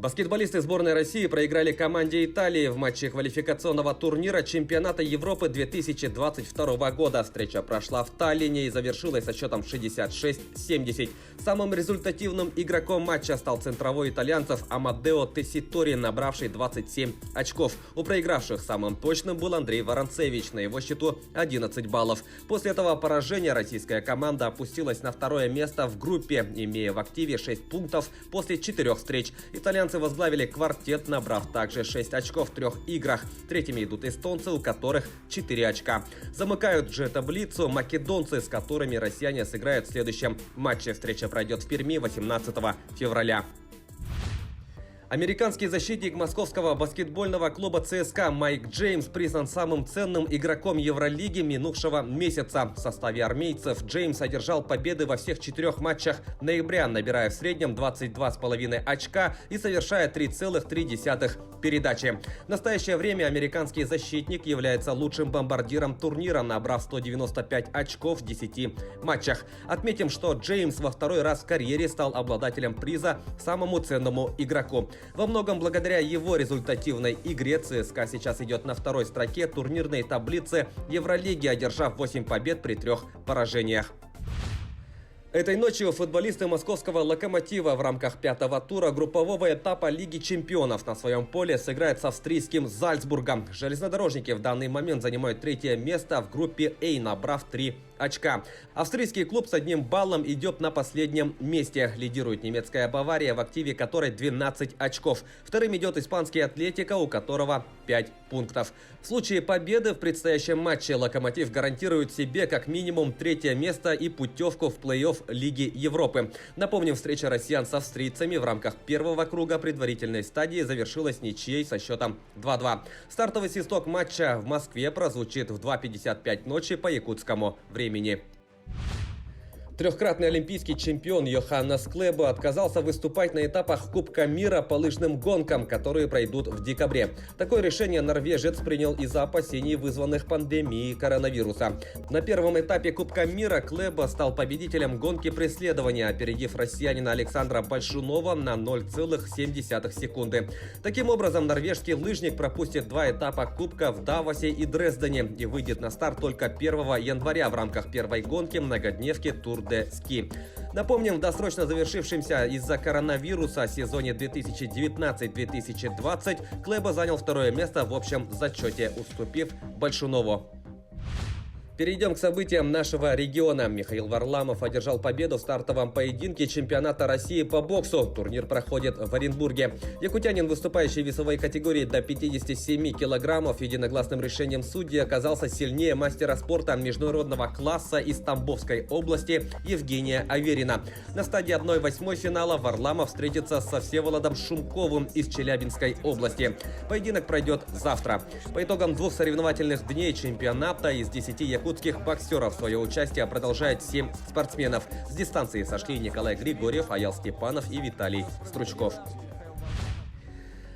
Баскетболисты сборной России проиграли команде Италии в матче квалификационного турнира чемпионата Европы 2022 года. Встреча прошла в Таллине и завершилась со счетом 66-70. Самым результативным игроком матча стал центровой итальянцев Амадео Тесситори, набравший 27 очков. У проигравших самым точным был Андрей Воронцевич, на его счету 11 баллов. После этого поражения российская команда опустилась на второе место в группе, имея в активе 6 пунктов после 4 встреч. Итальянцы возглавили квартет, набрав также 6 очков в 3 играх. Третьими идут эстонцы, у которых 4 очка. Замыкают же таблицу македонцы, с которыми россияне сыграют в следующем матче. Встреча пройдет в Перми 18 февраля. Американский защитник московского баскетбольного клуба ЦСКА Майк Джеймс признан самым ценным игроком Евролиги минувшего месяца. В составе армейцев Джеймс одержал победы во всех 4 матчах ноября, набирая в среднем 22,5 очка и совершая 3,3 передачи. В настоящее время американский защитник является лучшим бомбардиром турнира, набрав 195 очков в 10 матчах. Отметим, что Джеймс во второй раз в карьере стал обладателем приза самому ценному игроку. Во многом благодаря его результативной игре ЦСКА сейчас идет на второй строке турнирной таблицы Евролиги, одержав 8 побед при 3 поражениях. Этой ночью футболисты московского «Локомотива» в рамках 5-го тура группового этапа Лиги чемпионов на своем поле сыграют с австрийским «Зальцбургом». Железнодорожники в данный момент занимают 3-е место в группе А, набрав 3 очка. Австрийский клуб с 1 баллом идет на последнем месте. Лидирует немецкая «Бавария», в активе которой 12 очков. Вторым идет испанский «Атлетико», у которого 5 пунктов. В случае победы в предстоящем матче «Локомотив» гарантирует себе как минимум 3-е место и путевку в плей-офф Лиги Европы. Напомним, встреча россиян с австрийцами в рамках первого круга предварительной стадии завершилась ничьей со счетом 2-2. Стартовый свисток матча в Москве прозвучит в 2:55 ночи по якутскому времени. Трехкратный олимпийский чемпион Йоханнес Клебо отказался выступать на этапах Кубка мира по лыжным гонкам, которые пройдут в декабре. Такое решение норвежец принял из-за опасений, вызванных пандемией коронавируса. На первом этапе Кубка мира Клебо стал победителем гонки преследования, опередив россиянина Александра Большунова на 0,7 секунды. Таким образом, норвежский лыжник пропустит 2 этапа Кубка в Давосе и Дрездене и выйдет на старт только 1 января в рамках первой гонки многодневки Тур де Ски. Напомним, в досрочно завершившемся из-за коронавируса сезоне 2019-2020 Клебо занял 2-е место в общем зачете, уступив Большунову. Перейдем к событиям нашего региона. Михаил Варламов одержал победу в стартовом поединке чемпионата России по боксу. Турнир проходит в Оренбурге. Якутянин, выступающий в весовой категории до 57 килограммов, единогласным решением судьи оказался сильнее мастера спорта международного класса из Тамбовской области Евгения Аверина. На стадии 1/8 финала Варламов встретится со Всеволодом Шумковым из Челябинской области. Поединок пройдет завтра. По итогам 2 соревновательных дней чемпионата из 10 якутских боксеров свое участие продолжает 7 спортсменов. С дистанции сошли Николай Григорьев, Аял Степанов и Виталий Стручков.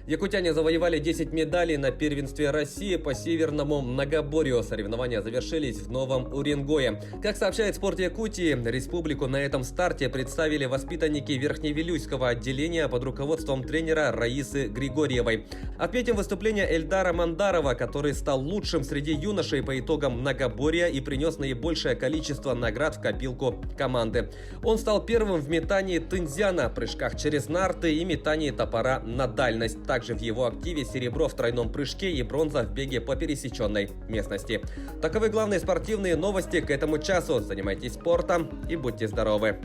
Якутяне завоевали 10 медалей на первенстве России по северному многоборью. Соревнования завершились в Новом Уренгое. Как сообщает «Спорт Якутии», республику на этом старте представили воспитанники Верхневилюйского отделения под руководством тренера Раисы Григорьевой. Отметим выступление Эльдара Мандарова, который стал лучшим среди юношей по итогам многоборья и принес наибольшее количество наград в копилку команды. Он стал первым в метании тынзяна, прыжках через нарты и метании топора на дальность. Также в его активе серебро в тройном прыжке и бронза в беге по пересеченной местности. Таковы главные спортивные новости к этому часу. Занимайтесь спортом и будьте здоровы!